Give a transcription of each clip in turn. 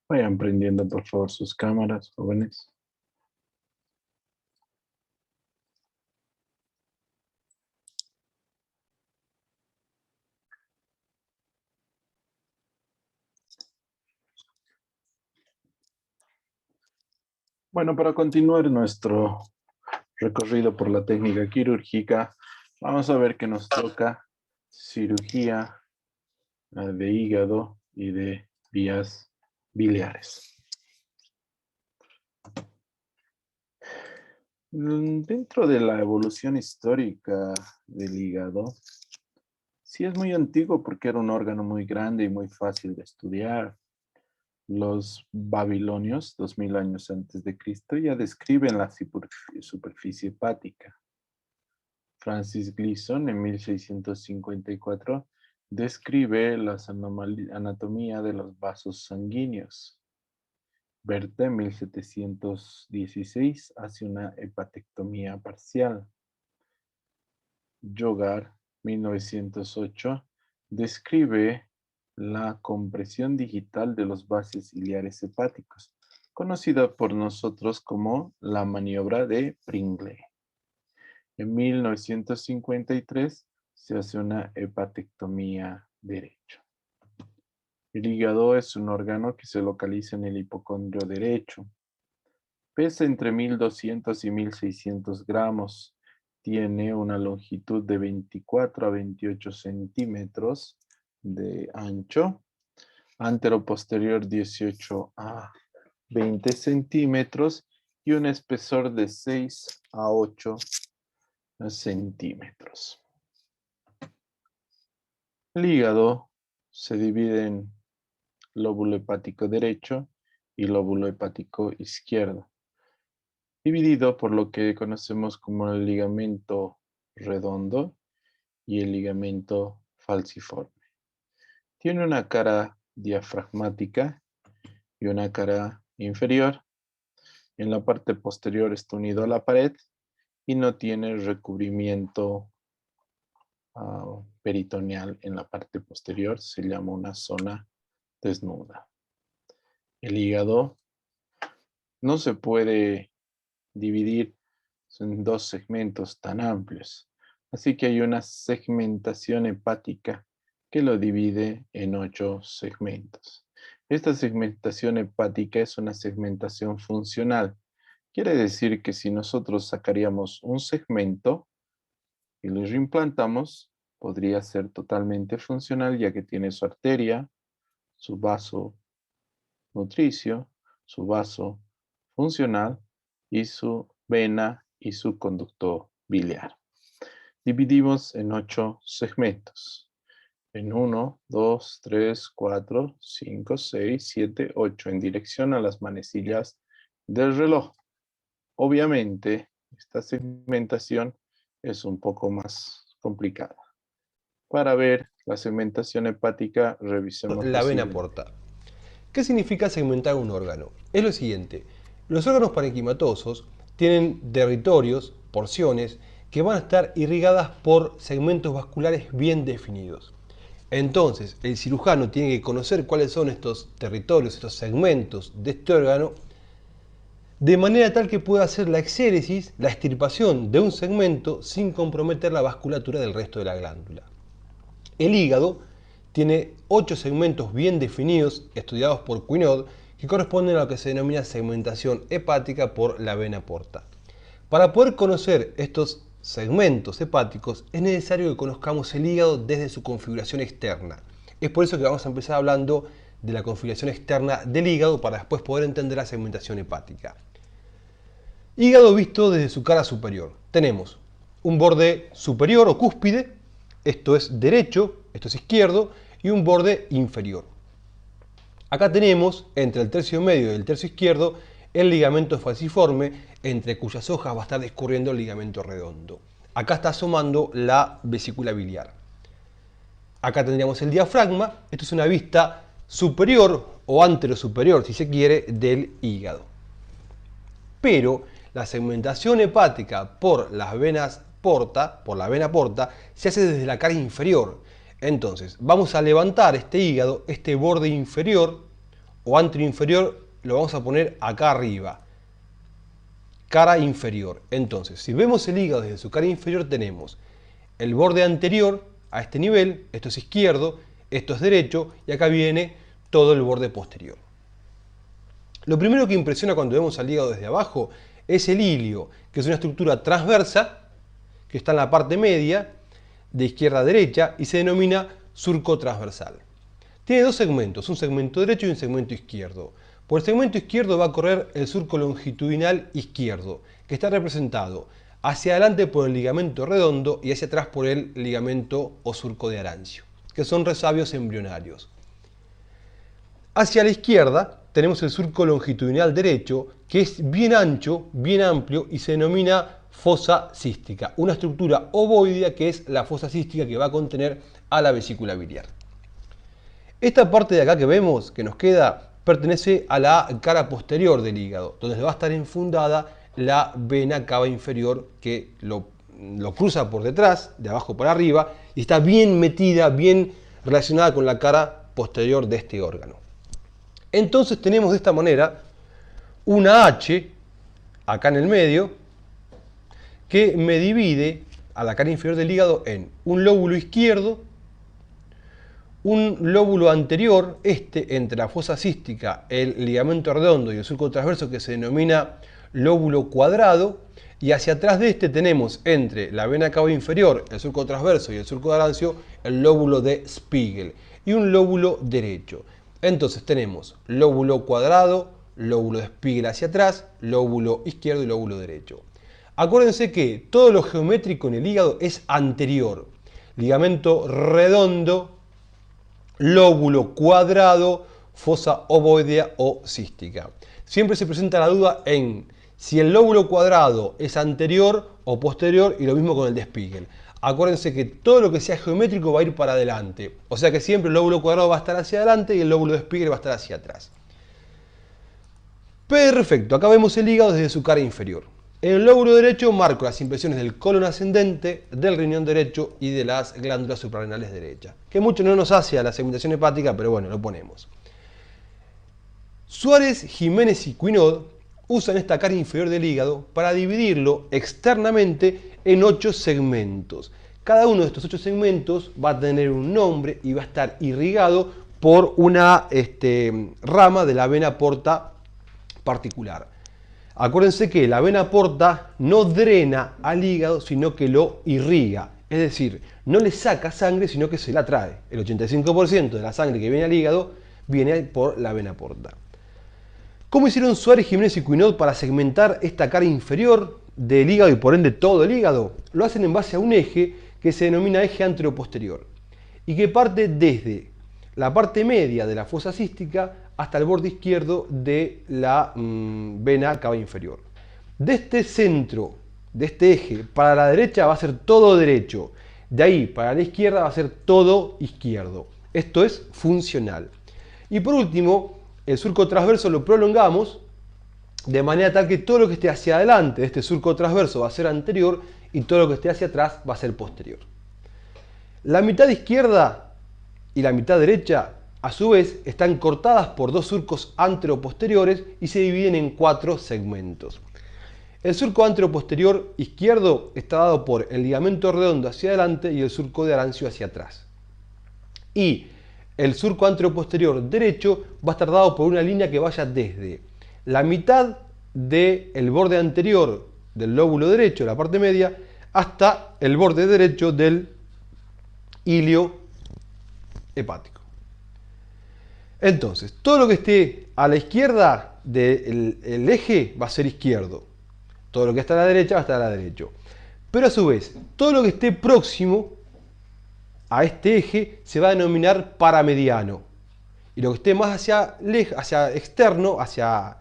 Vayan prendiendo por favor sus cámaras, jóvenes. Bueno, para continuar nuestro recorrido por la técnica quirúrgica, vamos a ver que nos toca cirugía de hígado y de vías biliares. Dentro de la evolución histórica del hígado, sí es muy antiguo porque era un órgano muy grande y muy fácil de estudiar. Los babilonios, 2000 años antes de Cristo, ya describen la superficie hepática. Francis Gleason, en 1654, describe la anatomía de los vasos sanguíneos. Berthe, en 1716, hace una hepatectomía parcial. Jogar, 1908, describe la compresión digital de los vasos ciliares hepáticos, conocida por nosotros como la maniobra de Pringle. En 1953 se hace una hepatectomía derecha. El hígado es un órgano que se localiza en el hipocondrio derecho. Pesa entre 1200 y 1600 gramos. Tiene una longitud de 24 a 28 centímetros de ancho. Antero-posterior 18 a 20 centímetros y un espesor de 6 a 8 centímetros. El hígado se divide en lóbulo hepático derecho y lóbulo hepático izquierdo, dividido por lo que conocemos como el ligamento redondo y el ligamento falciforme. Tiene una cara diafragmática y una cara inferior. En la parte posterior está unido a la pared y no tiene recubrimiento peritoneal en la parte posterior. Se llama una zona desnuda. El hígado no se puede dividir en dos segmentos tan amplios, así que hay una segmentación hepática que lo divide en 8 segmentos. Esta segmentación hepática es una segmentación funcional. Quiere decir que si nosotros sacaríamos un segmento y lo reimplantamos, podría ser totalmente funcional, ya que tiene su arteria, su vaso nutricio, su vaso funcional y su vena y su conducto biliar. Dividimos en 8 segmentos. En 1, 2, 3, 4, 5, 6, 7, 8, en dirección a las manecillas del reloj. Obviamente, esta segmentación es un poco más complicada. Para ver la segmentación hepática, revisemos lo La vena siguiente. porta. ¿Qué significa segmentar un órgano? Es lo siguiente, los órganos parenquimatosos tienen territorios, porciones, que van a estar irrigadas por segmentos vasculares bien definidos. Entonces, el cirujano tiene que conocer cuáles son estos territorios, estos segmentos de este órgano, de manera tal que pueda hacer la exéresis, la extirpación de un segmento sin comprometer la vasculatura del resto de la glándula. El hígado tiene 8 segmentos bien definidos, estudiados por Quinault, que corresponden a lo que se denomina segmentación hepática por la vena porta. Para poder conocer estos segmentos hepáticos es necesario que conozcamos el hígado desde su configuración externa. Es por eso que vamos a empezar hablando de la configuración externa del hígado para después poder entender la segmentación hepática. Hígado visto desde su cara superior. Tenemos un borde superior o cúspide, esto es derecho, esto es izquierdo, y un borde inferior. Acá tenemos, entre el tercio medio y el tercio izquierdo, el ligamento falciforme, entre cuyas hojas va a estar discurriendo el ligamento redondo. Acá está asomando la vesícula biliar. Acá tendríamos el diafragma, esto es una vista superior o anterosuperior, si se quiere, del hígado. Pero la segmentación hepática por las venas porta, por la vena porta, se hace desde la cara inferior. Entonces, vamos a levantar este hígado, este borde inferior o anterior inferior lo vamos a poner acá arriba. Cara inferior. Entonces, si vemos el hígado desde su cara inferior, tenemos el borde anterior a este nivel, esto es izquierdo, esto es derecho, y acá viene todo el borde posterior. Lo primero que impresiona cuando vemos al hígado desde abajo es el ilio, que es una estructura transversa, que está en la parte media, de izquierda a derecha, y se denomina surco transversal. Tiene dos segmentos, un segmento derecho y un segmento izquierdo. Por el segmento izquierdo va a correr el surco longitudinal izquierdo, que está representado hacia adelante por el ligamento redondo y hacia atrás por el ligamento o surco de Arancio, que son resabios embrionarios. Hacia la izquierda tenemos el surco longitudinal derecho, que es bien ancho, bien amplio y se denomina fosa cística, una estructura ovoidea que es la fosa cística que va a contener a la vesícula biliar. Esta parte de acá que vemos, que nos queda, pertenece a la cara posterior del hígado, donde va a estar enfundada la vena cava inferior que lo cruza por detrás, de abajo para arriba, y está bien metida, bien relacionada con la cara posterior de este órgano. Entonces tenemos de esta manera una H, acá en el medio, que me divide a la cara inferior del hígado en un lóbulo izquierdo, un lóbulo anterior, entre la fosa cística, el ligamento redondo y el surco transverso, que se denomina lóbulo cuadrado, y hacia atrás de este tenemos entre la vena cava inferior, el surco transverso y el surco de Arancio, el lóbulo de Spiegel y un lóbulo derecho. Entonces tenemos lóbulo cuadrado, lóbulo de Spiegel hacia atrás, lóbulo izquierdo y lóbulo derecho. Acuérdense que todo lo geométrico en el hígado es anterior. Ligamento redondo, lóbulo cuadrado, fosa ovoidea o cística. Siempre se presenta la duda en si el lóbulo cuadrado es anterior o posterior, y lo mismo con el de Spiegel. Acuérdense que todo lo que sea geométrico va a ir para adelante. O sea que siempre el lóbulo cuadrado va a estar hacia adelante y el lóbulo de Spiegel va a estar hacia atrás. Perfecto, acá vemos el hígado desde su cara inferior. En el lóbulo derecho marco las impresiones del colon ascendente, del riñón derecho y de las glándulas suprarrenales derechas. Que mucho no nos hace a la segmentación hepática, pero bueno, lo ponemos. Suárez, Jiménez y Cuinaud usan esta cara inferior del hígado para dividirlo externamente en 8 segmentos. Cada uno de estos 8 segmentos va a tener un nombre y va a estar irrigado por una rama de la vena porta particular. Acuérdense que la vena porta no drena al hígado, sino que lo irriga. Es decir, no le saca sangre, sino que se la trae. El 85% de la sangre que viene al hígado viene por la vena porta. ¿Cómo hicieron Suárez, Jiménez y Cuinaud para segmentar esta cara inferior del hígado y por ende todo el hígado? Lo hacen en base a un eje que se denomina eje anteroposterior y que parte desde la parte media de la fosa cística hasta el borde izquierdo de la vena cava inferior. De este centro, de este eje, para la derecha va a ser todo derecho. De ahí para la izquierda va a ser todo izquierdo. Esto es funcional. Y por último, el surco transverso lo prolongamos de manera tal que todo lo que esté hacia adelante de este surco transverso va a ser anterior y todo lo que esté hacia atrás va a ser posterior. La mitad izquierda y la mitad derecha, a su vez, están cortadas por dos surcos anteroposteriores y se dividen en 4 segmentos. El surco anteroposterior izquierdo está dado por el ligamento redondo hacia adelante y el surco de Arancio hacia atrás. Y el surco anteroposterior derecho va a estar dado por una línea que vaya desde la mitad del borde anterior del lóbulo derecho, la parte media, hasta el borde derecho del ilio hepático. Entonces, todo lo que esté a la izquierda del eje va a ser izquierdo. Todo lo que está a la derecha va a estar a la derecha. Pero a su vez, todo lo que esté próximo a este eje se va a denominar paramediano. Y lo que esté más hacia externo, hacia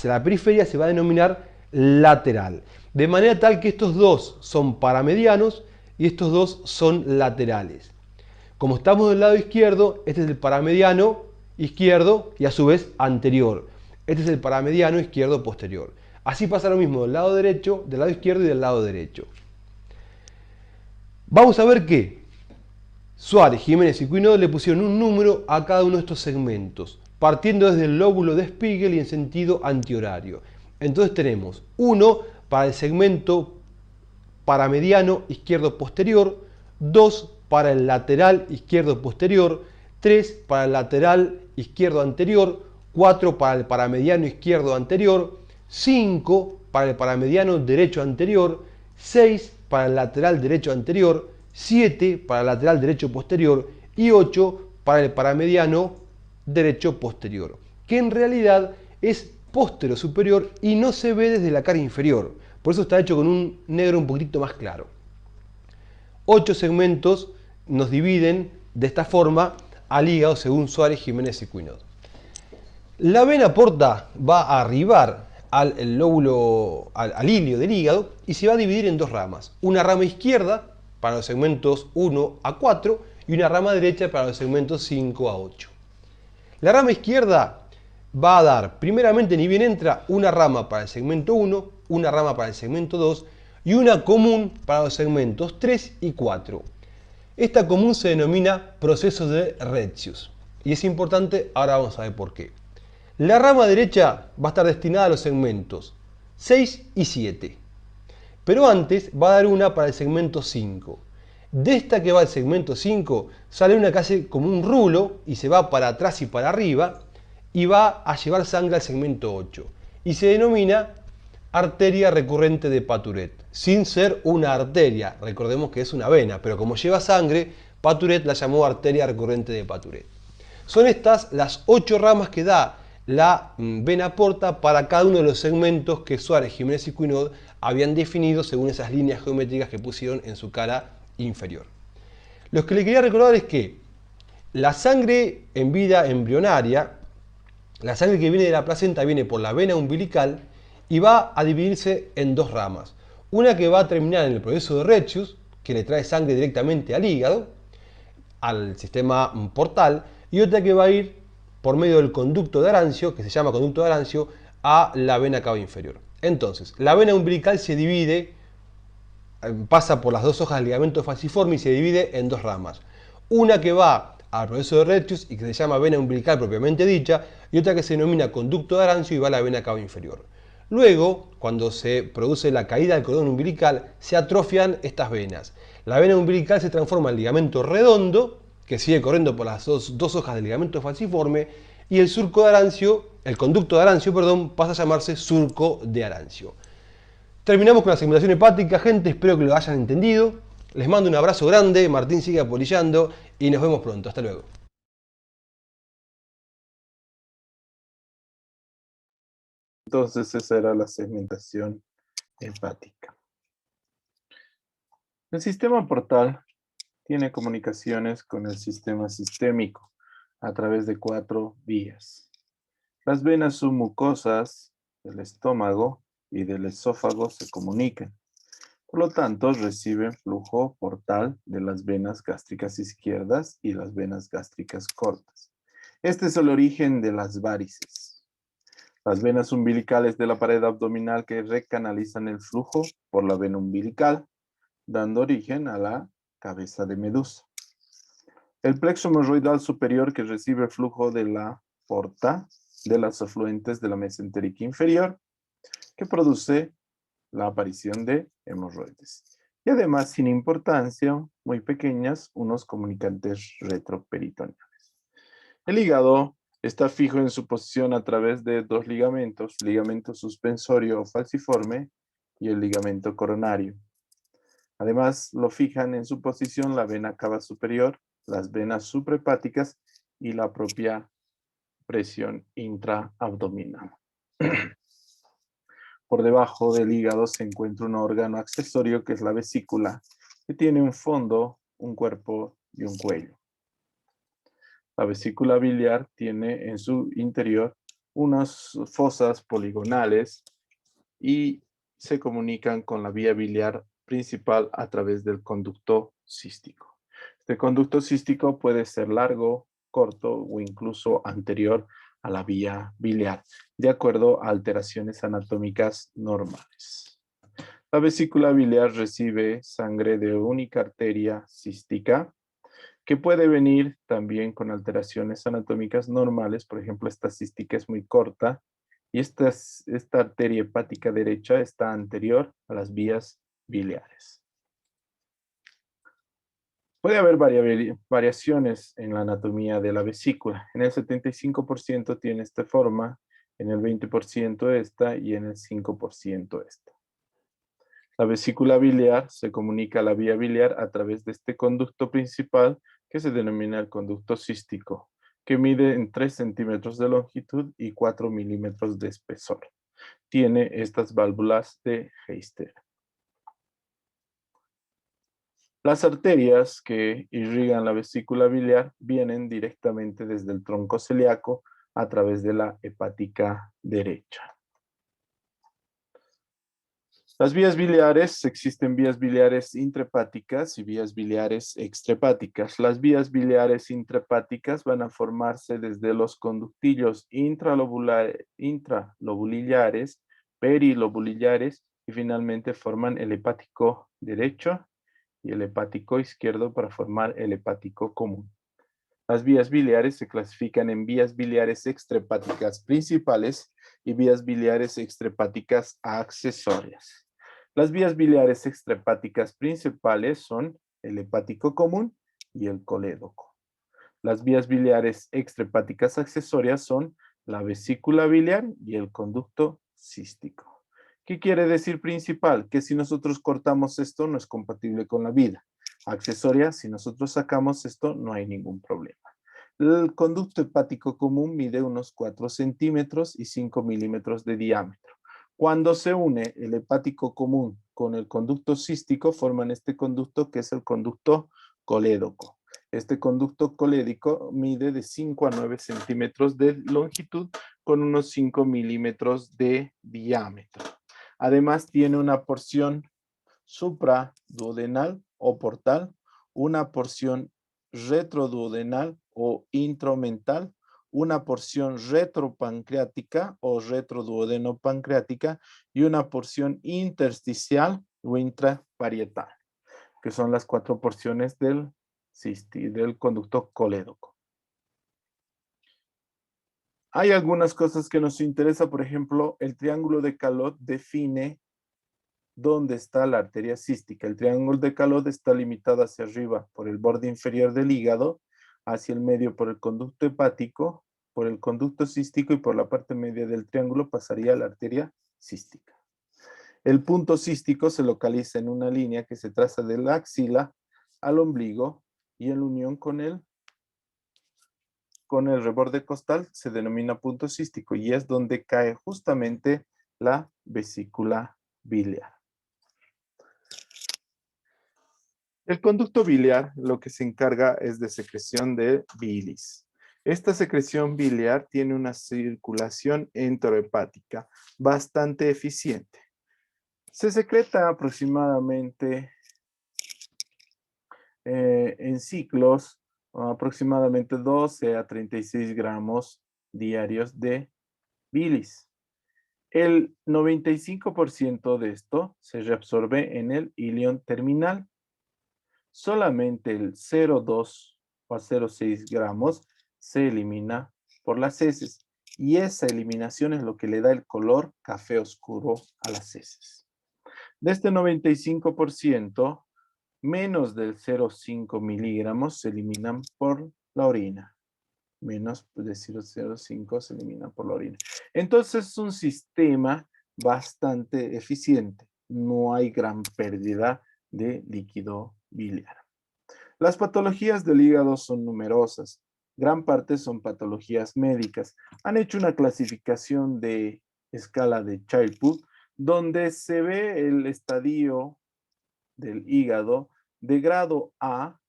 la periferia, se va a denominar lateral. De manera tal que estos dos son paramedianos y estos dos son laterales. Como estamos del lado izquierdo, este es el paramediano izquierdo y a su vez anterior. Este es el paramediano izquierdo posterior. Así pasa lo mismo del lado derecho, del lado izquierdo y del lado derecho. Vamos a ver que Suárez, Jiménez y Cuinaud le pusieron un número a cada uno de estos segmentos partiendo desde el lóbulo de Spiegel y en sentido antihorario. Entonces tenemos 1 para el segmento paramediano izquierdo posterior, 2 para el lateral izquierdo posterior, 3 para el lateral izquierdo anterior, 4 para el paramediano izquierdo anterior, 5 para el paramediano derecho anterior, 6 para el lateral derecho anterior, 7 para el lateral derecho posterior y 8 para el paramediano derecho posterior, que en realidad es póstero superior y no se ve desde la cara inferior. Por eso está hecho con un negro un poquito más claro. 8 segmentos nos dividen de esta forma al hígado según Suárez, Jiménez y Cuinot. La vena porta va a arribar al lóbulo, al ilio del hígado y se va a dividir en dos ramas. Una rama izquierda para los segmentos 1 a 4 y una rama derecha para los segmentos 5 a 8. La rama izquierda va a dar, primeramente ni bien entra, una rama para el segmento 1, una rama para el segmento 2 y una común para los segmentos 3 y 4. Esta común se denomina proceso de Retzius. Y es importante, ahora vamos a ver por qué. La rama derecha va a estar destinada a los segmentos 6 y 7. Pero antes va a dar una para el segmento 5. De esta que va al segmento 5 sale una que hace como un rulo y se va para atrás y para arriba y va a llevar sangre al segmento 8. Y se denomina arteria recurrente de Paturet, sin ser una arteria. Recordemos que es una vena, pero como lleva sangre, Paturet la llamó arteria recurrente de Paturet. Son estas las 8 ramas que da la vena porta para cada uno de los segmentos que Suárez, Jiménez y Cuinot habían definido según esas líneas geométricas que pusieron en su cara inferior. Lo que le quería recordar es que la sangre en vida embrionaria, la sangre que viene de la placenta viene por la vena umbilical y va a dividirse en dos ramas. Una que va a terminar en el proceso de Retzius, que le trae sangre directamente al hígado, al sistema portal, y otra que va a ir por medio del conducto de Arancio, que se llama conducto de Arancio, a la vena cava inferior. Entonces, la vena umbilical se divide, pasa por las dos hojas del ligamento falciforme y se divide en dos ramas. Una que va al proceso de Retzius y que se llama vena umbilical propiamente dicha, y otra que se denomina conducto de Arancio y va a la vena cava inferior. Luego, cuando se produce la caída del cordón umbilical, se atrofian estas venas. La vena umbilical se transforma en ligamento redondo, que sigue corriendo por las dos hojas del ligamento falciforme, y el surco de Arancio, el conducto de Arancio, pasa a llamarse surco de Arancio. Terminamos con la segmentación hepática, gente, espero que lo hayan entendido. Les mando un abrazo grande, Martín sigue apolillando y nos vemos pronto. Hasta luego. Entonces esa era la segmentación hepática. El sistema portal tiene comunicaciones con el sistema sistémico a través de 4 vías. Las venas submucosas del estómago y del esófago se comunican. Por lo tanto, reciben flujo portal de las venas gástricas izquierdas y las venas gástricas cortas. Este es el origen de las varices. Las venas umbilicales de la pared abdominal que recanalizan el flujo por la vena umbilical, dando origen a la cabeza de medusa. El plexo hemorroidal superior que recibe el flujo de la porta de las afluentes de la mesentérica inferior, que produce la aparición de hemorroides. Y además, sin importancia, muy pequeñas, unos comunicantes retroperitoneales. El hígado está fijo en su posición a través de dos ligamentos, ligamento suspensorio o falciforme y el ligamento coronario. Además, lo fijan en su posición la vena cava superior, las venas suprahepáticas y la propia presión intraabdominal. Por debajo del hígado se encuentra un órgano accesorio que es la vesícula, que tiene un fondo, un cuerpo y un cuello. La vesícula biliar tiene en su interior unas fosas poligonales y se comunican con la vía biliar principal a través del conducto cístico. Este conducto cístico puede ser largo, corto o incluso anterior a la vía biliar, de acuerdo a alteraciones anatómicas normales. La vesícula biliar recibe sangre de única arteria cística que puede venir también con alteraciones anatómicas normales. Por ejemplo, esta cística es muy corta y esta arteria hepática derecha está anterior a las vías biliares. Puede haber variaciones en la anatomía de la vesícula. En el 75% tiene esta forma, en el 20% esta y en el 5% esta. La vesícula biliar se comunica a la vía biliar a través de este conducto principal que se denomina el conducto cístico, que mide en 3 centímetros de longitud y 4 milímetros de espesor. Tiene estas válvulas de Heister. Las arterias que irrigan la vesícula biliar vienen directamente desde el tronco celíaco a través de la hepática derecha. Las vías biliares, existen vías biliares intrahepáticas y vías biliares extrahepáticas. Las vías biliares intrahepáticas van a formarse desde los conductillos intralobulillares, perilobulillares y finalmente forman el hepático derecho y el hepático izquierdo para formar el hepático común. Las vías biliares se clasifican en vías biliares extrahepáticas principales y vías biliares extrahepáticas accesorias. Las vías biliares extrahepáticas principales son el hepático común y el colédoco. Las vías biliares extrahepáticas accesorias son la vesícula biliar y el conducto cístico. ¿Qué quiere decir principal? Que si nosotros cortamos esto no es compatible con la vida. Accesoria, si nosotros sacamos esto no hay ningún problema. El conducto hepático común mide unos 4 centímetros y 5 milímetros de diámetro. Cuando se une el hepático común con el conducto cístico, forman este conducto que es el conducto colédoco. Este conducto colédico mide de 5 a 9 centímetros de longitud con unos 5 milímetros de diámetro. Además, tiene una porción supraduodenal o portal, una porción retroduodenal o intromental, una porción retropancreática o retroduodenopancreática y una porción intersticial o intraparietal, que son las 4 porciones del conducto colédoco. Hay algunas cosas que nos interesa, por ejemplo, el triángulo de Calot define dónde está la arteria cística. El triángulo de Calot está limitado hacia arriba por el borde inferior del hígado, hacia el medio por el conducto hepático, por el conducto cístico y por la parte media del triángulo pasaría la arteria cística. El punto cístico se localiza en una línea que se traza de la axila al ombligo y en unión con el reborde costal se denomina punto cístico y es donde cae justamente la vesícula biliar. El conducto biliar lo que se encarga es de secreción de bilis. Esta secreción biliar tiene una circulación enterohepática bastante eficiente. Se secreta aproximadamente en ciclos aproximadamente 12 a 36 gramos diarios de bilis. El 95% de esto se reabsorbe en el ilion terminal. Solamente el 0,2 o 0,6 gramos se elimina por las heces. Y esa eliminación es lo que le da el color café oscuro a las heces. De este 95%, menos del 0,5 miligramos se eliminan por la orina. Menos de 0,05 se eliminan por la orina. Entonces es un sistema bastante eficiente. No hay gran pérdida de líquido biliar. Las patologías del hígado son numerosas. Gran parte son patologías médicas. Han hecho una clasificación de escala de Child-Pugh donde se ve el estadio del hígado de grado A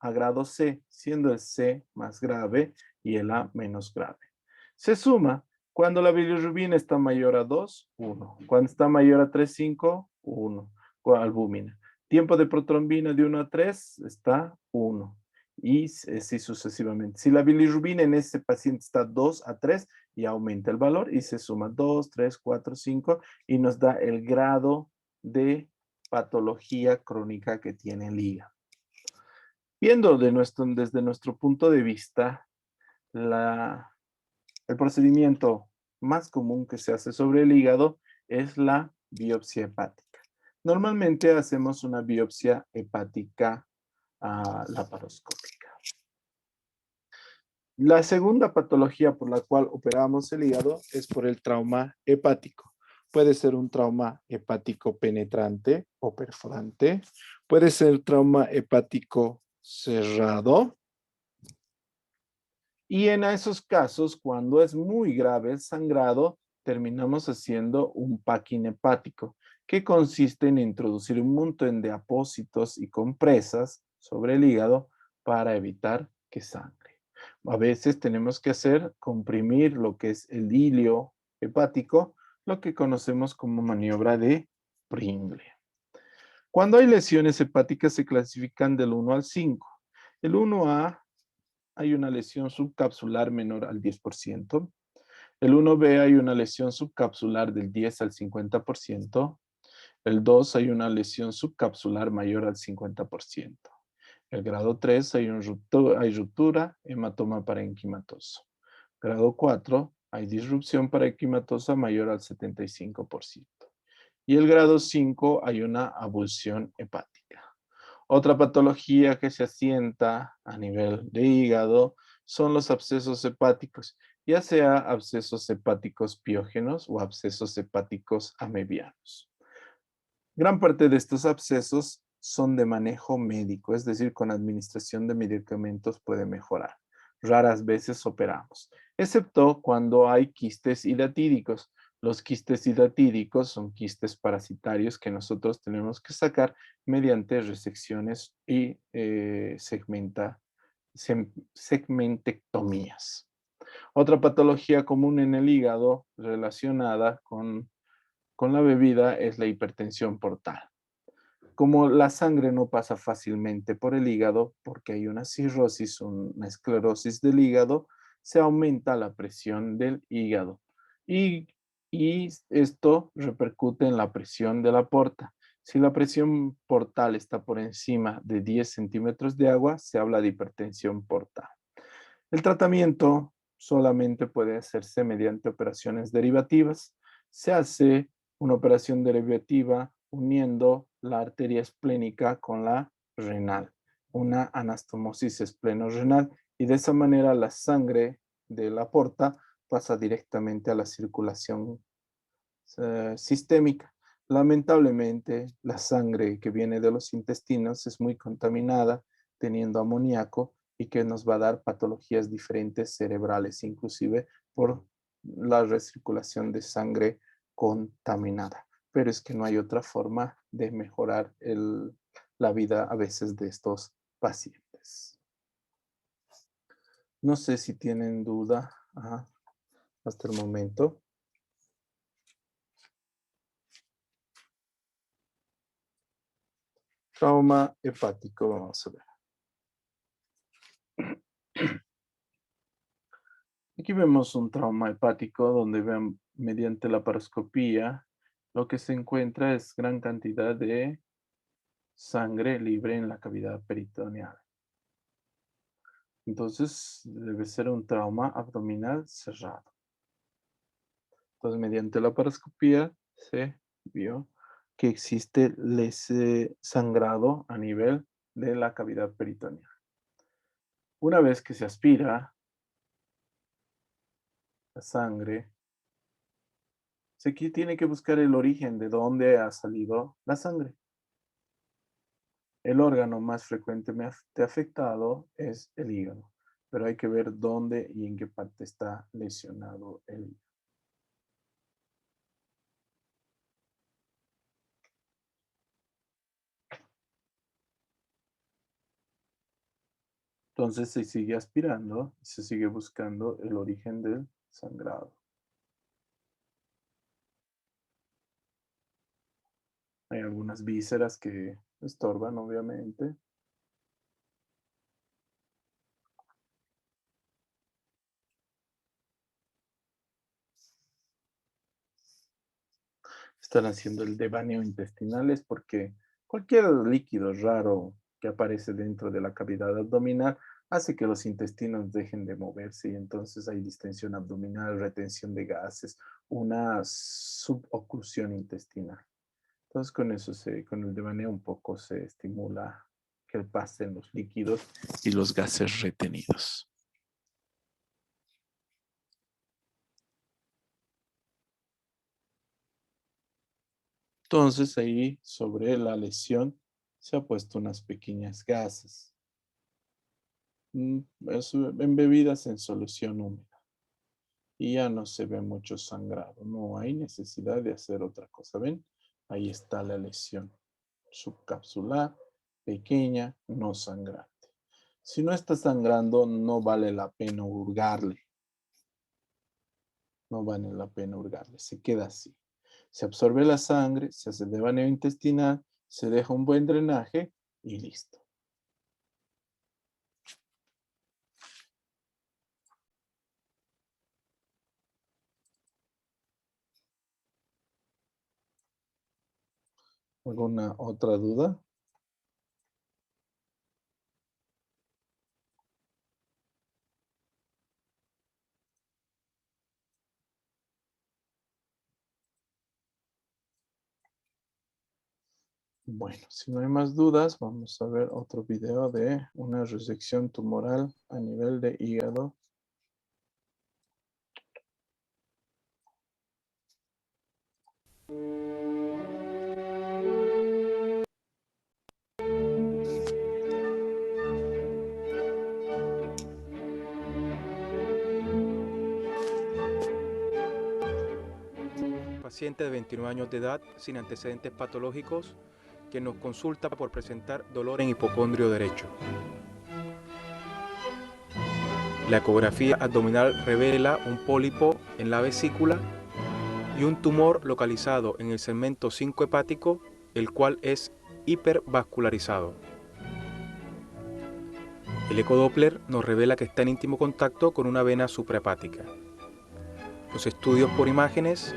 grado C, siendo el C más grave y el A menos grave. Se suma cuando la bilirrubina está mayor a 2, 1. Cuando está mayor a 3, 5, 1. Albúmina. Tiempo de protrombina de 1 a 3 está 1. Y así sucesivamente. Si la bilirrubina en ese paciente está 2 a 3, ya aumenta el valor y se suma 2, 3, 4, 5 y nos da el grado de patología crónica que tiene el hígado. Viendo desde nuestro punto de vista, el procedimiento más común que se hace sobre el hígado es la biopsia hepática. Normalmente hacemos una biopsia hepática laparoscópica. La segunda patología por la cual operamos el hígado es por el trauma hepático. Puede ser un trauma hepático penetrante o perforante. Puede ser trauma hepático cerrado. Y en esos casos, cuando es muy grave el sangrado, terminamos haciendo un packing hepático, que consiste en introducir un montón de apósitos y compresas sobre el hígado para evitar que sangre. A veces tenemos que comprimir lo que es el hilio hepático, lo que conocemos como maniobra de Pringle. Cuando hay lesiones hepáticas se clasifican del 1 al 5. El 1A hay una lesión subcapsular menor al 10%. El 1B hay una lesión subcapsular del 10 al 50%. El 2 hay una lesión subcapsular mayor al 50%. El grado 3 hay ruptura, hematoma parenquimatoso. Grado 4 hay disrupción parenquimatosa mayor al 75%. Y el grado 5 hay una abulsión hepática. Otra patología que se asienta a nivel de hígado son los abscesos hepáticos, ya sea abscesos hepáticos piógenos o abscesos hepáticos amebianos. Gran parte de estos abscesos son de manejo médico, es decir, con administración de medicamentos puede mejorar. Raras veces operamos, excepto cuando hay quistes hidatídicos. Los quistes hidatídicos son quistes parasitarios que nosotros tenemos que sacar mediante resecciones y segmentectomías. Otra patología común en el hígado relacionada con la bebida es la hipertensión portal. Como la sangre no pasa fácilmente por el hígado, porque hay una cirrosis, una esclerosis del hígado, se aumenta la presión del hígado. Y, y esto repercute en la presión de la porta. Si la presión portal está por encima de 10 centímetros de agua, se habla de hipertensión portal. El tratamiento solamente puede hacerse mediante operaciones derivativas. Se hace una operación derivativa uniendo la arteria esplénica con la renal, una anastomosis espleno-renal, y de esa manera la sangre de la porta pasa directamente a la circulación sistémica. Lamentablemente, la sangre que viene de los intestinos es muy contaminada, teniendo amoníaco, y que nos va a dar patologías diferentes cerebrales, inclusive por la recirculación de sangre contaminada. Pero es que no hay otra forma de mejorar la vida a veces de estos pacientes. No sé si tienen duda hasta el momento. Trauma hepático, vamos a ver. Aquí vemos un trauma hepático donde mediante la paroscopía lo que se encuentra es gran cantidad de sangre libre en la cavidad peritoneal. Entonces debe ser un trauma abdominal cerrado. Entonces mediante la paroscopía se vio que existe sangrado a nivel de la cavidad peritoneal. Una vez que se aspira la sangre, tiene que buscar el origen de dónde ha salido la sangre. El órgano más frecuentemente afectado es el hígado, pero hay que ver dónde y en qué parte está lesionado el hígado. Entonces se sigue aspirando y se sigue buscando el origen del sangrado. Hay algunas vísceras que estorban, obviamente. Están haciendo el devaneo intestinal es porque cualquier líquido raro que aparece dentro de la cavidad abdominal hace que los intestinos dejen de moverse y entonces hay distensión abdominal, retención de gases, una suboclusión intestinal. Entonces con eso, con el devaneo un poco se estimula que pasen los líquidos y los gases retenidos. Entonces ahí sobre la lesión se ha puesto unas pequeñas gasas embebidas en solución húmeda y ya no se ve mucho sangrado. No hay necesidad de hacer otra cosa. ¿Ven? Ahí está la lesión subcapsular, pequeña, no sangrante. Si no está sangrando, no vale la pena hurgarle. No vale la pena hurgarle. Se queda así. Se absorbe la sangre, se hace devaneo intestinal, se deja un buen drenaje y listo. ¿Alguna otra duda? Bueno, si no hay más dudas, vamos a ver otro video de una resección tumoral a nivel de hígado. Paciente de 29 años de edad sin antecedentes patológicos que nos consulta por presentar dolor en hipocondrio derecho. La ecografía abdominal revela un pólipo en la vesícula y un tumor localizado en el segmento 5 hepático, el cual es hipervascularizado. El ecodoppler nos revela que está en íntimo contacto con una vena suprahepática. Los estudios por imágenes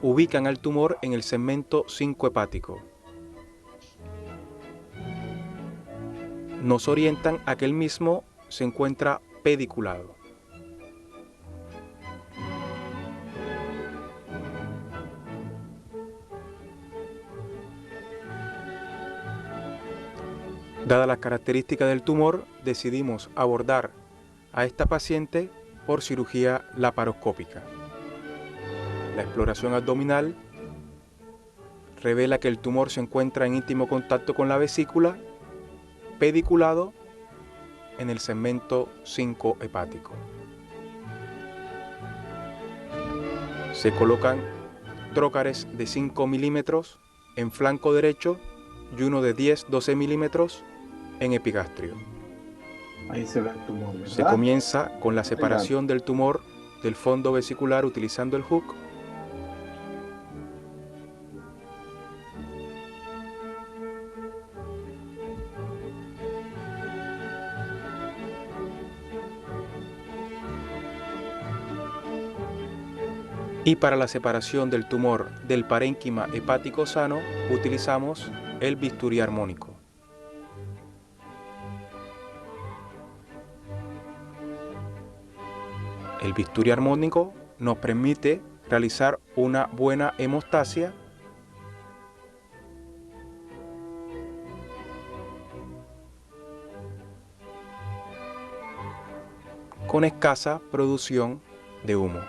ubican al tumor en el segmento 5 hepático. Nos orientan a que el mismo se encuentra pediculado. Dadas las características del tumor, decidimos abordar a esta paciente por cirugía laparoscópica. La exploración abdominal revela que el tumor se encuentra en íntimo contacto con la vesícula, pediculado en el segmento 5 hepático. Se colocan trócares de 5 milímetros en flanco derecho y uno de 10-12 milímetros en epigastrio. Ahí se ve el tumor, ¿verdad? Se comienza con la separación del tumor del fondo vesicular utilizando el hook. Y para la separación del tumor del parénquima hepático sano utilizamos el bisturí armónico. El bisturí armónico nos permite realizar una buena hemostasia con escasa producción de humo.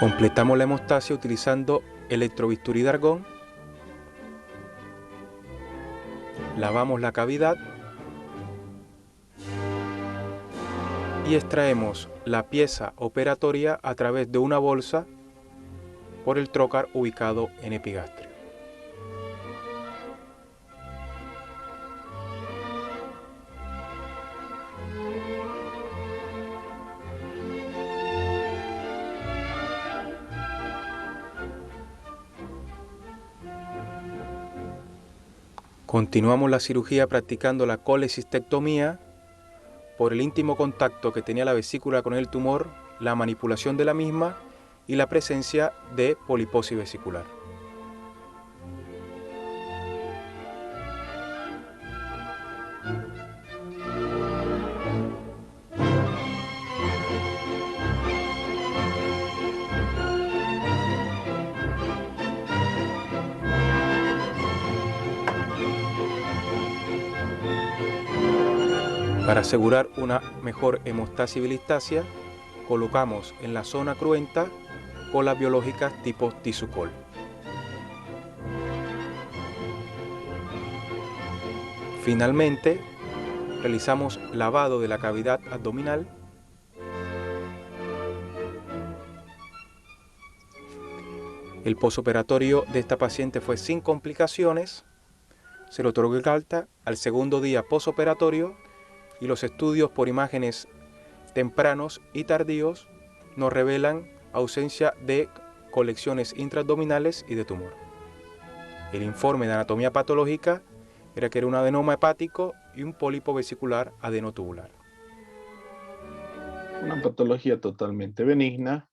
Completamos la hemostasia utilizando electrobisturí de argón. Lavamos la cavidad y extraemos la pieza operatoria a través de una bolsa por el trócar ubicado en epigastrio. Continuamos la cirugía practicando la colecistectomía por el íntimo contacto que tenía la vesícula con el tumor, la manipulación de la misma y la presencia de poliposis vesicular. Para asegurar una mejor hemostasis y bilistasia, colocamos en la zona cruenta colas biológicas tipo Tissucol. Finalmente, realizamos lavado de la cavidad abdominal. El posoperatorio de esta paciente fue sin complicaciones. Se le otorgó el alta al segundo día posoperatorio y los estudios por imágenes tempranos y tardíos nos revelan ausencia de colecciones intraabdominales y de tumor. El informe de anatomía patológica era que era un adenoma hepático y un pólipo vesicular adenotubular. Una patología totalmente benigna,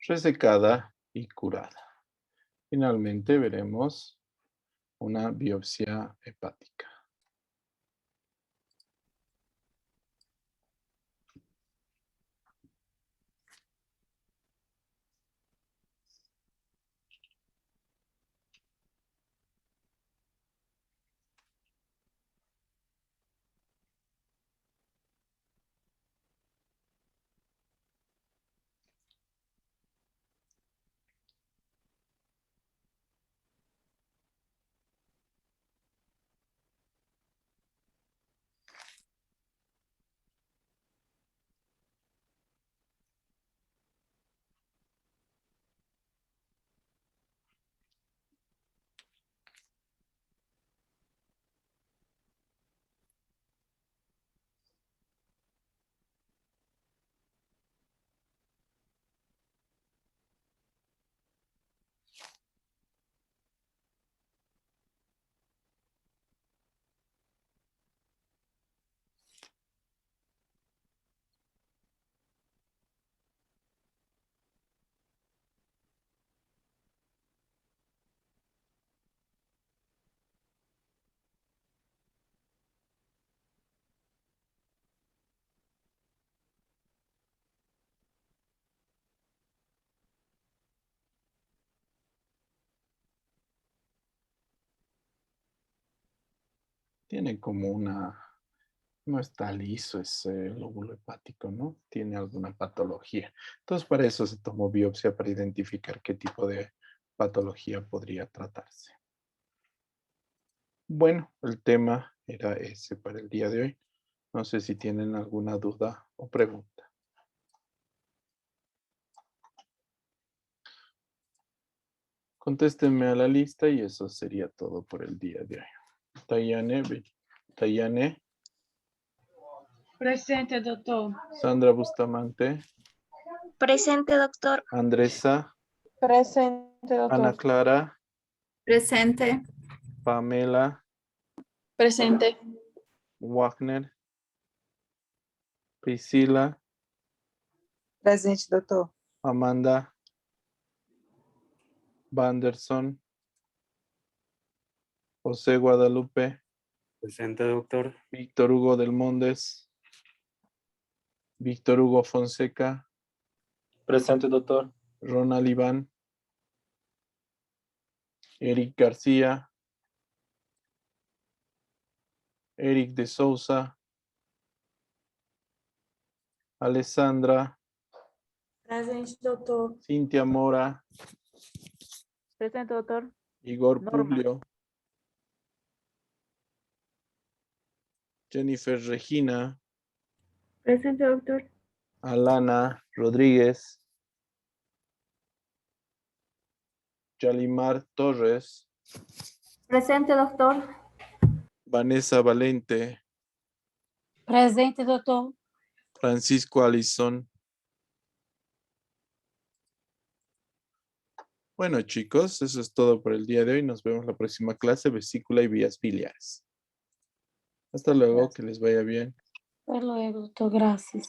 resecada y curada. Finalmente veremos una biopsia hepática. Tiene como no está liso ese lóbulo hepático, ¿no? Tiene alguna patología. Entonces, para eso se tomó biopsia para identificar qué tipo de patología podría tratarse. Bueno, el tema era ese para el día de hoy. No sé si tienen alguna duda o pregunta. Contéstenme a la lista y eso sería todo por el día de hoy. Tayane, Presente, doctor. Sandra Bustamante, Presente, doctor. Andresa, Presente, Ana doctor. Clara, Presente. Pamela, Presente. Wagner, Priscila, Presente, doutor. Amanda, Vanderson, José Guadalupe, Presente, doctor. Víctor Hugo del Montes, Víctor Hugo Fonseca, Presente, doctor. Ronald Iván, Eric García, Eric de Souza, Alessandra, Presente, doctor. Cintia Mora, Presente, doctor. Igor Norma. Publio, Jennifer Regina, Presente, doctor. Alana Rodríguez, Yalimar Torres, Presente, doctor. Vanessa Valente, Presente, doctor. Francisco Alison. Bueno, chicos, eso es todo por el día de hoy. Nos vemos la próxima clase, vesícula y vías biliares. Hasta luego, que les vaya bien. Hasta luego, doctor. Gracias.